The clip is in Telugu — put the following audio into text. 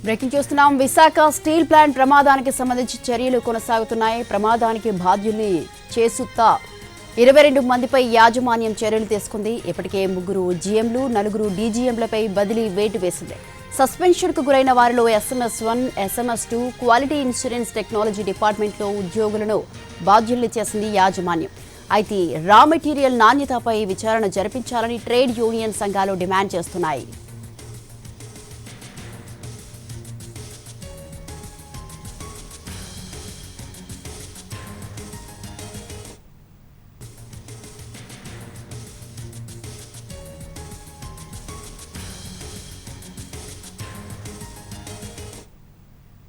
బ్రేకింగ్ చూస్తున్నాం. విశాఖ స్టీల్ ప్లాంట్ ప్రమాదానికి సంబంధించి చర్యలు కొనసాగుతున్నాయి. ప్రమాదానికి బాధ్యుల్ని చేసుత్తా 22 మందిపై యాజమాన్యం చర్యలు తీసుకుంది. ఇప్పటికే 3 జీఎంలు 4 డీజీఎంలపై బదిలీ వేటు వేసింది. సస్పెన్షన్కు గురైన వారిలో SMS1, SMS2 quality insurance technology డిపార్ట్మెంట్లో ఉద్యోగులను బాధ్యుల్ని చేసింది యాజమాన్యం. అయితే రా మెటీరియల్ నాణ్యతపై విచారణ జరిపించాలని ట్రేడ్ యూనియన్ సంఘాలు డిమాండ్ చేస్తున్నాయి.